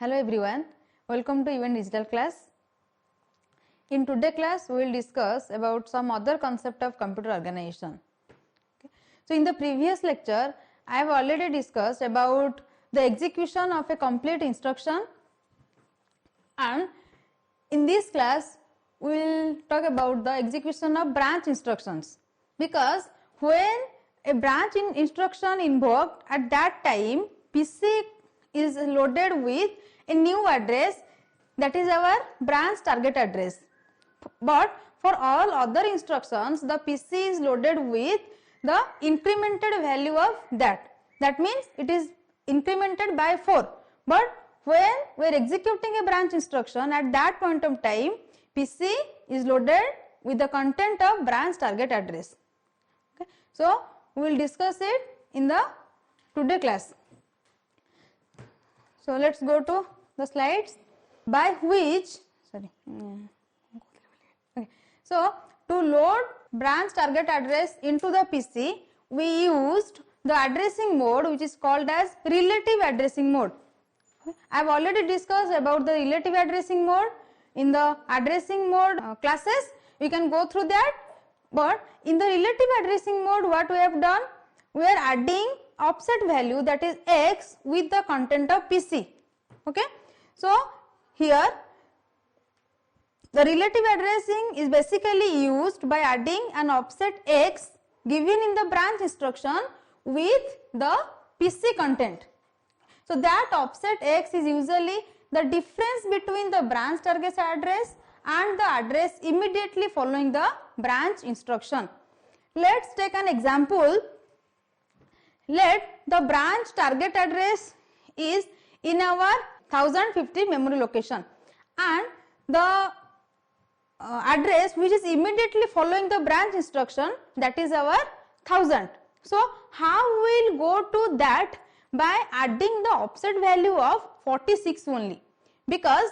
Hello everyone, welcome to Event Digital class. In today's class, we will discuss about some other concept of computer organization. Okay. So in the previous lecture, I have already discussed about the execution of a complete instruction, and in this class, we will talk about the execution of branch instructions, because when a branch instruction invoked, at that time PC is loaded with a new address, that is our branch target address. But for all other instructions, the PC is loaded with the incremented value of that. That means it is incremented by 4. But when we are executing a branch instruction, at that point of time, PC is loaded with the content of branch target address. Okay. So we will discuss it in the today class. So let's go to the slides, by which okay. So to load branch target address into the PC, we used the addressing mode which is called as relative addressing mode. I have already discussed about the relative addressing mode in the addressing mode classes. We can go through that, but in the relative addressing mode, what we have done, we are adding offset value, that is X, with the content of PC. Okay. So here the relative addressing is basically used by adding an offset X given in the branch instruction with the PC content. So that offset X is usually the difference between the branch target address and the address immediately following the branch instruction. Let's take an example. Let the branch target address is in our 1050 memory location, and the address which is immediately following the branch instruction, that is our 1000. So how we will go to that? By adding the offset value of 46 only, because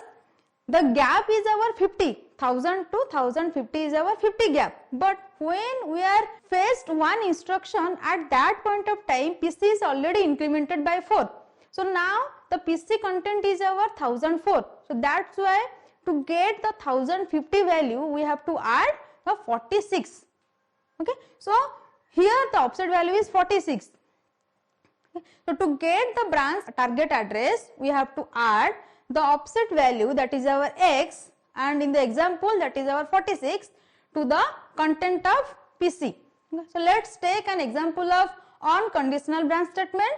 the gap is our 50, 1000 to 1050 is our 50 gap. But when we are faced one instruction, at that point of time PC is already incremented by 4. So now the PC content is our 1004. So that's why to get the 1050 value, we have to add the 46. Okay. So here the offset value is 46. So to get the branch target address, we have to add the offset value, that is our X, and in the example that is our 46, to the content of PC. Okay. So let's take an example of on conditional branch statement,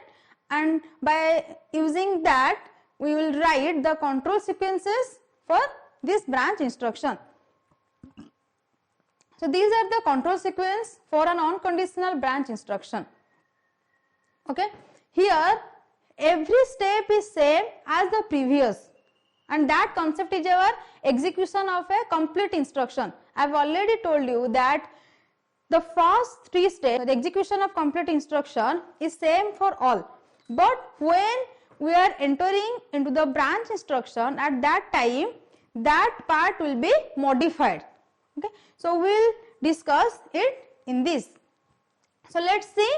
and by using that we will write the control sequences for this branch instruction. So these are the control sequence for an on conditional branch instruction. Okay. Here every step is same as the previous, and that concept is our execution of a complete instruction. I have already told you that the first 3 steps, the execution of complete instruction, is same for all. But when we are entering into the branch instruction, at that time that part will be modified. Okay. So we will discuss it in this. So let's see.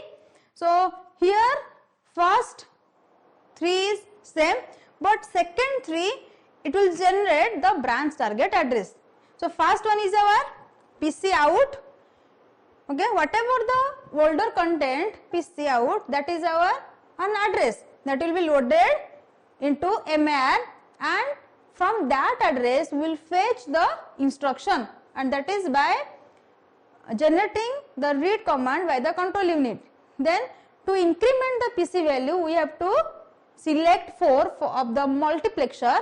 So here first 3 is same, but second 3 it will generate the branch target address. So first one is our PC out. Okay, whatever the older content PC out, that is our an address that will be loaded into MAR, and from that address we will fetch the instruction, and that is by generating the read command by the control unit. Then to increment the PC value, we have to select 4 of the multiplexer,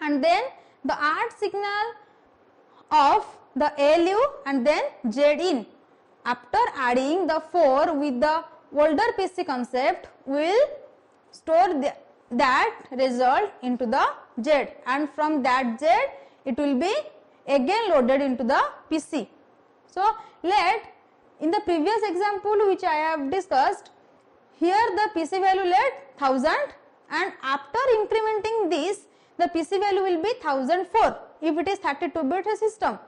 and then the add signal of the ALU and then Z in. After adding the 4 with the older PC concept, we will store that result into the Z, and from that Z it will be again loaded into the PC. So in the previous example which I have discussed, here the PC value let 1000, and after incrementing this, the PC value will be 1004 if it is 32-bit system.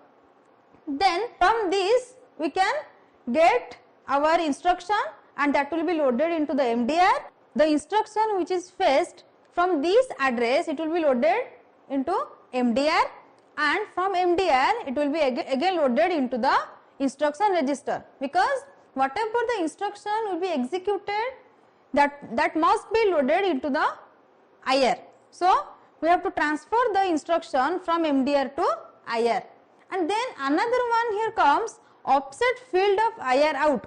Then from this we can get our instruction, and that will be loaded into the MDR. The instruction which is fetched from this address it will be loaded into MDR, and from MDR it will be again loaded into the instruction register, because whatever the instruction will be executed, that must be loaded into the IR. So we have to transfer the instruction from MDR to IR. And then another one here comes offset field of IR out.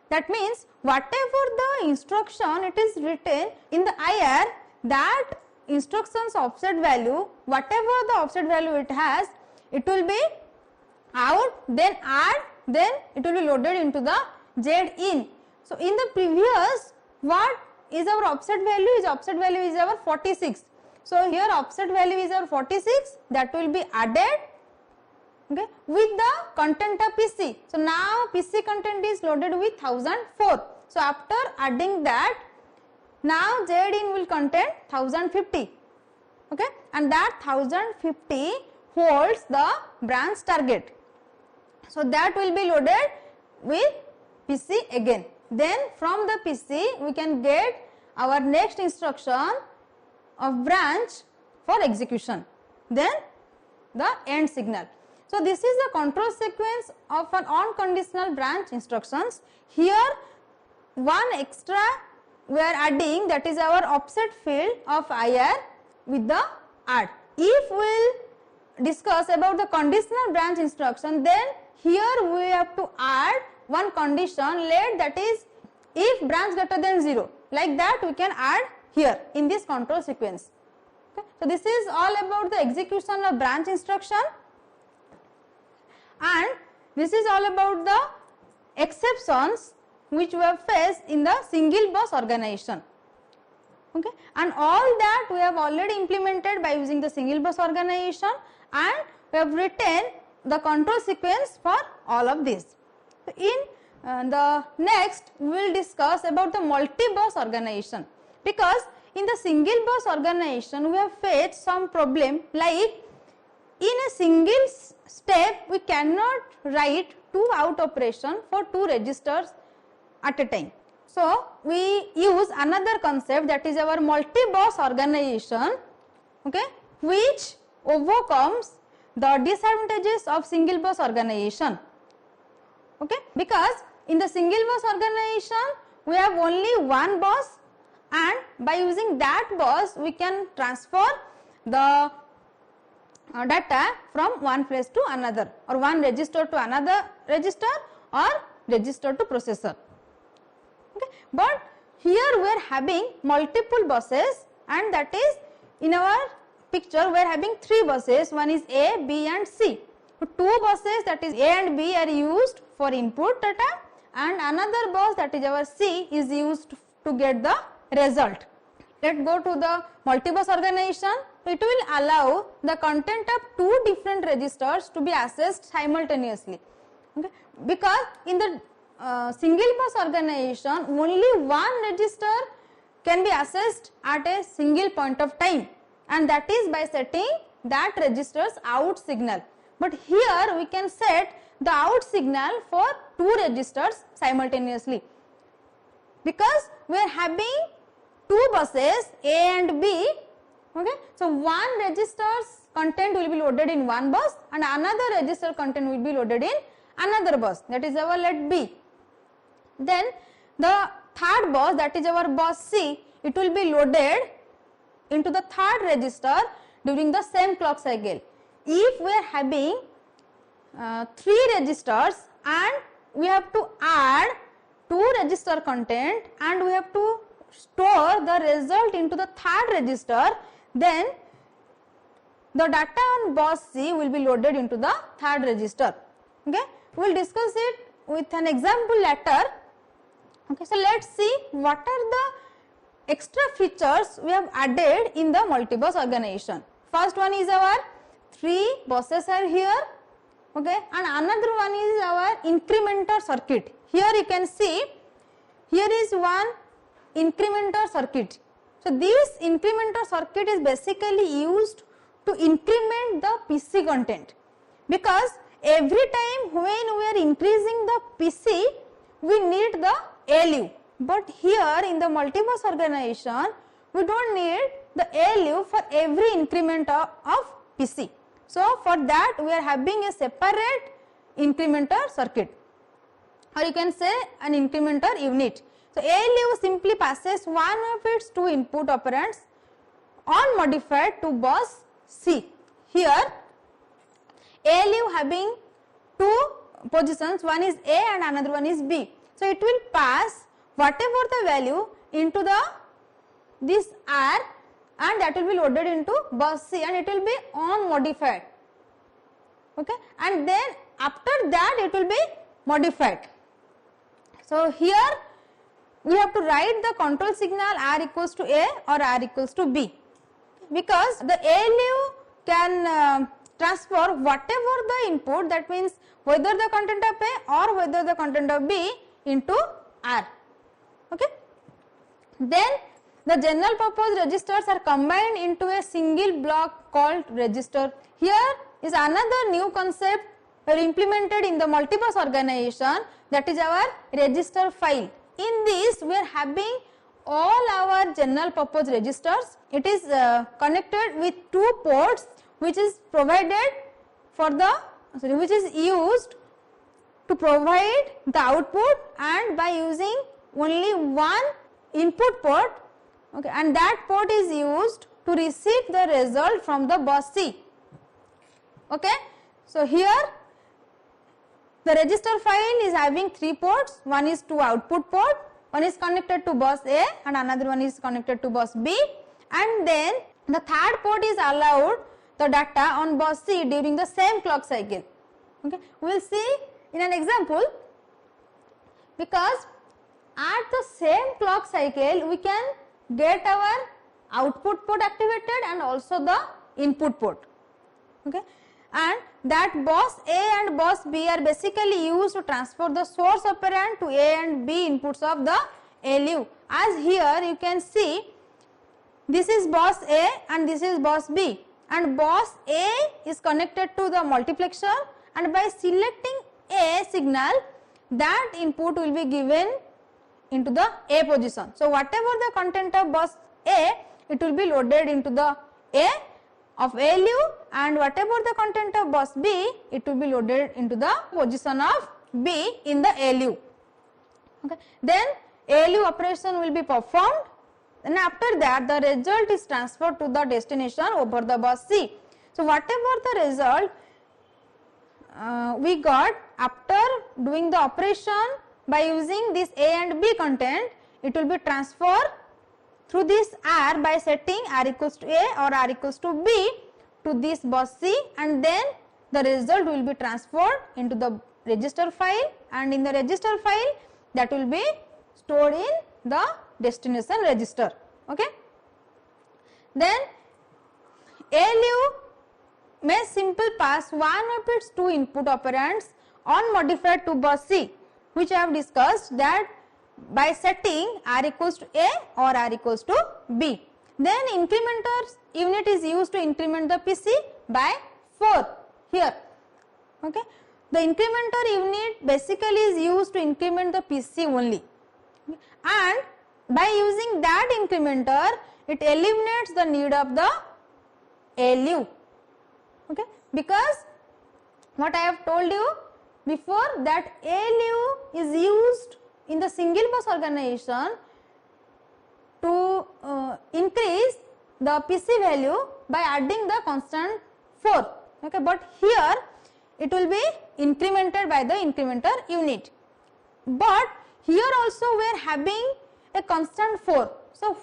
That means whatever the instruction it is written in the IR, that instructions offset value, whatever the offset value it has, it will be out, then add, then it will be loaded into the Z in. So in the previous, what is our offset value? Offset value is our 46. So here offset value is our 46, that will be added, okay, with the content of PC. So now PC content is loaded with 1004. So after adding that, now Z in will contain 1050, okay, and that 1050 holds the branch target. So that will be loaded with PC again. Then from the PC we can get our next instruction of branch for execution, then the end signal. So this is the control sequence of an unconditional branch instructions. Here one extra we are adding, that is our offset field of IR with the add. If we will discuss about the conditional branch instruction, then here we have to add one condition, let that is if branch greater than 0, like that we can add here in this control sequence. Okay. So this is all about the execution of branch instruction, and this is all about the exceptions which we have faced in the single bus organization. Okay. And all that we have already implemented by using the single bus organization, and we have written the control sequence for all of these. So in the next we will discuss about the multi-bus organization, because in the single bus organization we have faced some problem, like in a single step we cannot write two out operation for two registers at a time. So we use another concept, that is our multi-bus organization, okay, which overcomes the disadvantages of single bus organization. Okay, because in the single bus organization we have only one bus, and by using that bus we can transfer the data from one place to another, or one register to another register, or register to processor. Okay. But here we are having multiple buses, and that is in our picture we are having three buses, one is A, B and C. So two buses, that is A and B, are used for input data, and another bus, that is our C, is used to get the result. Let us go to the multi-bus organization. It will allow the content of two different registers to be accessed simultaneously. Okay. Because in the single bus organization only one register can be accessed at a single point of time, and that is by setting that register's out signal. But here we can set the out signal for two registers simultaneously, because we are having two buses A and B. Okay. So one register's content will be loaded in one bus, and another register content will be loaded in another bus, that is our let B. Then the third bus, that is our bus C, it will be loaded into the third register during the same clock cycle. If we are having three registers and we have to add two register content and we have to store the result into the third register, then the data on bus C will be loaded into the third register. Okay. We will discuss it with an example later. Okay. So let us see what are the extra features we have added in the multi-bus organization. First one is our three buses are here, okay, and another one is our incrementer circuit. Here you can see, here is one incrementer circuit. So this incrementer circuit is basically used to increment the PC content, because every time when we are increasing the PC we need the ALU, but here in the multi-bus organization we don't need the ALU for every increment of PC. So for that we are having a separate incrementer circuit, or you can say an incrementer unit. So ALU simply passes one of its two input operands unmodified to bus C. Here ALU having two positions, one is A and another one is B. So it will pass whatever the value into this R, and that will be loaded into bus C, and it will be unmodified. Okay, and then after that it will be modified. So here we have to write the control signal R equals to A or R equals to B, because the ALU can transfer whatever the input, that means whether the content of A or whether the content of B, into R. Okay. Then the general purpose registers are combined into a single block called register. Here is another new concept implemented in the multibus organization, that is our register file. In this we are having all our general purpose registers. It is connected with two ports which is provided for the, which is used to provide the output, and by using only one input port, okay, and that port is used to receive the result from the bus C. Okay. So here the register file is having three ports, one is to output port, one is connected to bus A and another one is connected to bus B, and then the third port is allowed the data on bus C during the same clock cycle. Okay. We will see in an example, because at the same clock cycle we can get our output port activated and also the input port. Okay. And that bus A and bus B are basically used to transfer the source operand to A and B inputs of the ALU. As here you can see, this is bus A and this is bus B, and bus A is connected to the multiplexer, and by selecting A signal, that input will be given into the A position. So whatever the content of bus A, it will be loaded into the A of ALU, and whatever the content of bus B, it will be loaded into the position of B in the ALU. Okay. Then ALU operation will be performed, and after that the result is transferred to the destination over the bus C. So whatever the result we got after doing the operation by using this A and B content, it will be transferred through this R by setting R equals to A or R equals to B to this bus C, and then the result will be transferred into the register file, and in the register file that will be stored in the destination register. Okay. Then ALU may simply pass one of its two input operands unmodified to bus C, which I have discussed, that by setting R equals to A or R equals to B. Then incrementer unit is used to increment the PC by 4 here. Okay. The incrementer unit basically is used to increment the PC only, and by using that incrementer it eliminates the need of the ALU. Okay. Because what I have told you before, that ALU is used in the single bus organization to increase the PC value by adding the constant 4. Okay. But here it will be incremented by the incrementer unit. But here also we are having a constant 4. So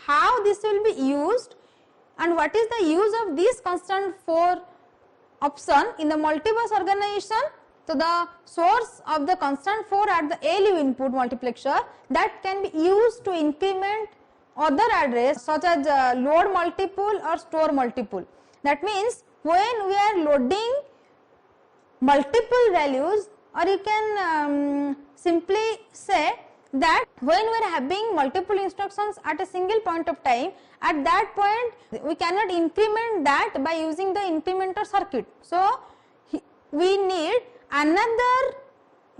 how this will be used, and what is the use of this constant 4 option in the multibus organization? So the source of the constant 4 at the ALU input multiplexer, that can be used to increment other address such as load multiple or store multiple. That means when we are loading multiple values, or you can simply say that when we are having multiple instructions at a single point of time, at that point we cannot increment that by using the incrementer circuit. So we need another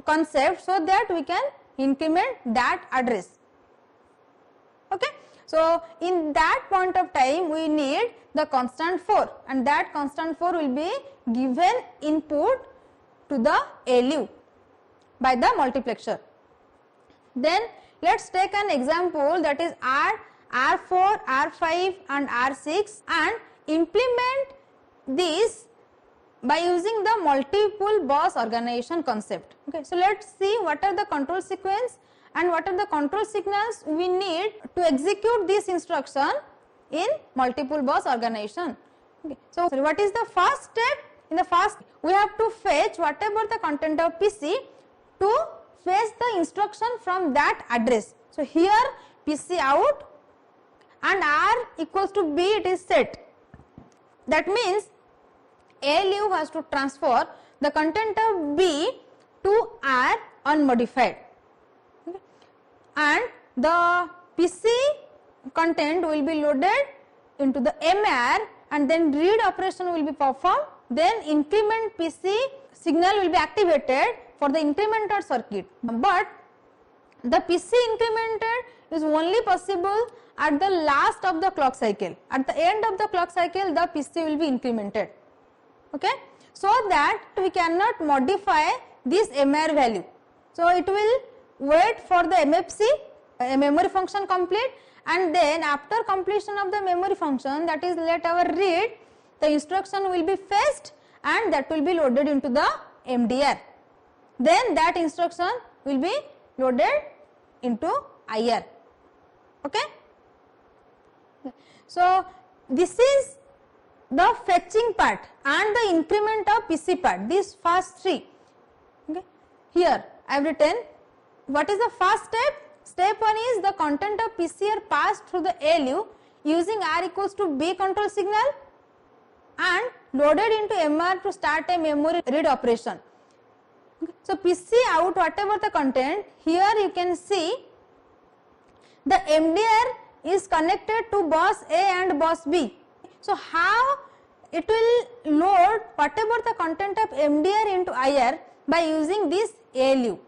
concept so that we can increment that address. Okay. So in that point of time we need the constant 4, and that constant 4 will be given input to the ALU by the multiplexer. Then let us take an example, that is R4, R5 and R6, and implement this by using the multiple bus organization concept. Okay, so let us see what are the control sequence and what are the control signals we need to execute this instruction in multiple bus organization. Okay, so what is the first step? In the first, we have to fetch whatever the content of PC to fetch the instruction from that address. So here PC out and R equals to B, it is set. That means ALU has to transfer the content of B to R unmodified, okay, and the PC content will be loaded into the MR, and then read operation will be performed, then increment PC signal will be activated for the incrementer circuit. But the PC incremented is only possible at the last of the clock cycle. At the end of the clock cycle, the PC will be incremented. Okay, so that we cannot modify this MR value. So it will wait for the MFC, memory function complete, and then after completion of the memory function, that is let our read, the instruction will be fetched and that will be loaded into the MDR. Then that instruction will be loaded into IR. Okay. So this is the fetching part and the increment of PC part, these first three. Okay. Here I have written what is the first step. Step 1 is the content of PC are passed through the ALU using R equals to B control signal and loaded into MR to start a memory read operation. Okay. So PC out whatever the content, here you can see the MDR is connected to bus A and bus B. So how it will load whatever the content of MDR into IR by using this ALU.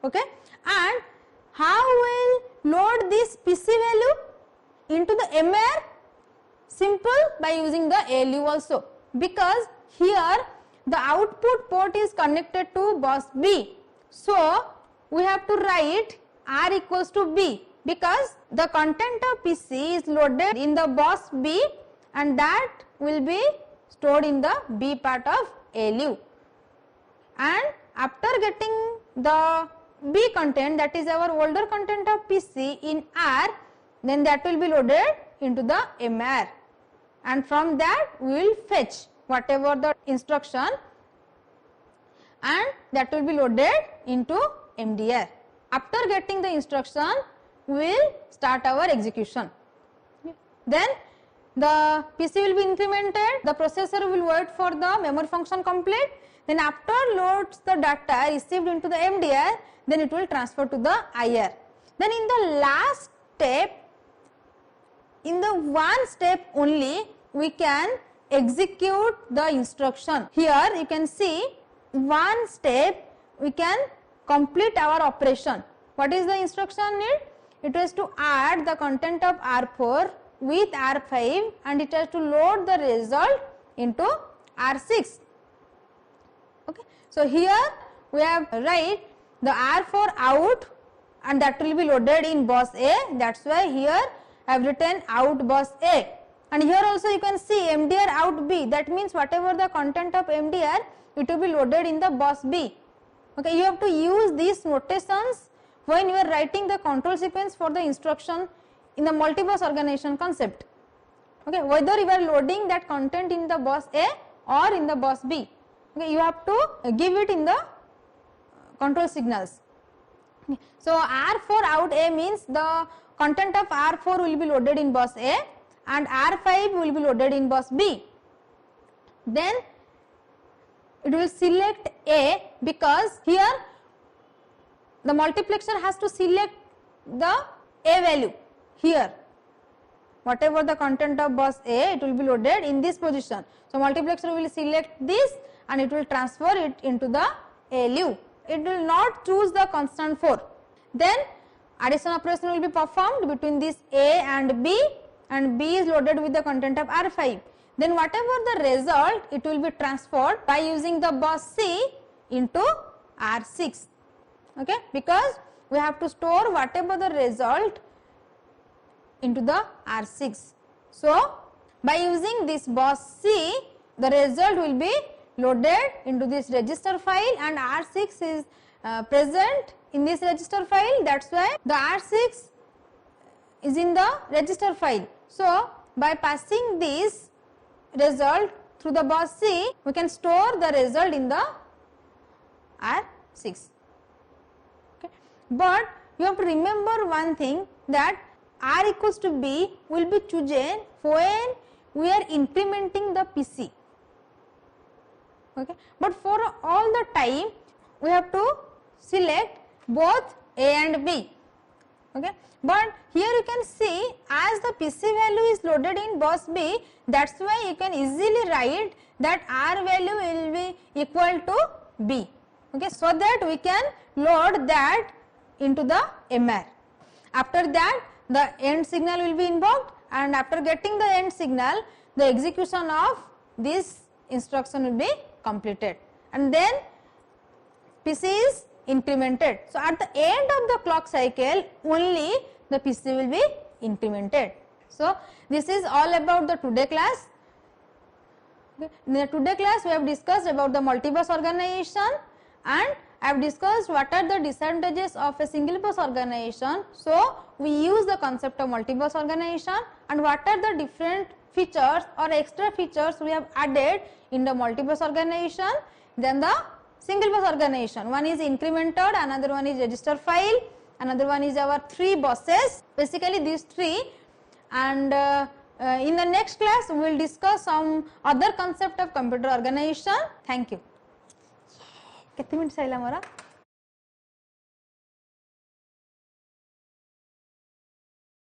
Okay, and how will load this PC value into the MR? Simple, by using the ALU also, because here the output port is connected to bus B. So we have to write R equals to B, because the content of PC is loaded in the bus B and that will be stored in the B part of ALU. And after getting the B content, that is our older content of PC in R, then that will be loaded into the MR, and from that we will fetch whatever the instruction and that will be loaded into MDR. After getting the instruction, we will start our execution. Then the PC will be incremented, the processor will wait for the memory function complete, then after loads the data received into the MDR, then it will transfer to the IR. Then in the last step, in the one step only, we can execute the instruction. Here you can see one step we can complete our operation. What is the instruction need? It is to add the content of R4 with R5 and it has to load the result into R6. Okay. So here we have write the R4 out and that will be loaded in bus A. That's why here I have written out bus A. And here also you can see MDR out B. That means whatever the content of MDR, it will be loaded in the bus B. Okay, you have to use these notations when you are writing the control sequence for the instruction in the multi-bus organization concept. Okay, whether you are loading that content in the bus A or in the bus B. Okay, you have to give it in the control signals. Okay. So R4 out A means the content of R4 will be loaded in bus A and R5 will be loaded in bus B. Then it will select A because here the multiplexer has to select the A value here. Whatever the content of bus A, it will be loaded in this position. So multiplexer will select this and it will transfer it into the ALU. It will not choose the constant 4. Then addition operation will be performed between this A and B is loaded with the content of R5. Then whatever the result, it will be transferred by using the bus C into R6, okay, because we have to store whatever the result into the R6. So by using this bus C, the result will be loaded into this register file, and R6 is present in this register file. That's why the R6 is in the register file. So by passing this result through the bus C, we can store the result in the R6. Okay. But you have to remember one thing, that R equals to B will be chosen when we are incrementing the PC. Okay. But for all the time we have to select both A and B. Okay. But here you can see, as the PC value is loaded in bus B, that's why you can easily write that R value will be equal to B. Okay, so that we can load that into the MR. After that, the end signal will be invoked, and after getting the end signal, the execution of this instruction will be completed, and then PC is incremented. So at the end of the clock cycle, only the PC will be incremented. So this is all about the today class. Okay. In the today class, we have discussed about the multi-bus organization, and I have discussed what are the disadvantages of a single bus organization. So we use the concept of multi-bus organization, and what are the different features or extra features we have added in the multi-bus organization. Then the single bus organization, one is incremented, another one is register file, another one is our 3 buses, basically these 3, and in the next class we will discuss some other concept of computer organization. Thank you. कितने minute सही लगा मोरा?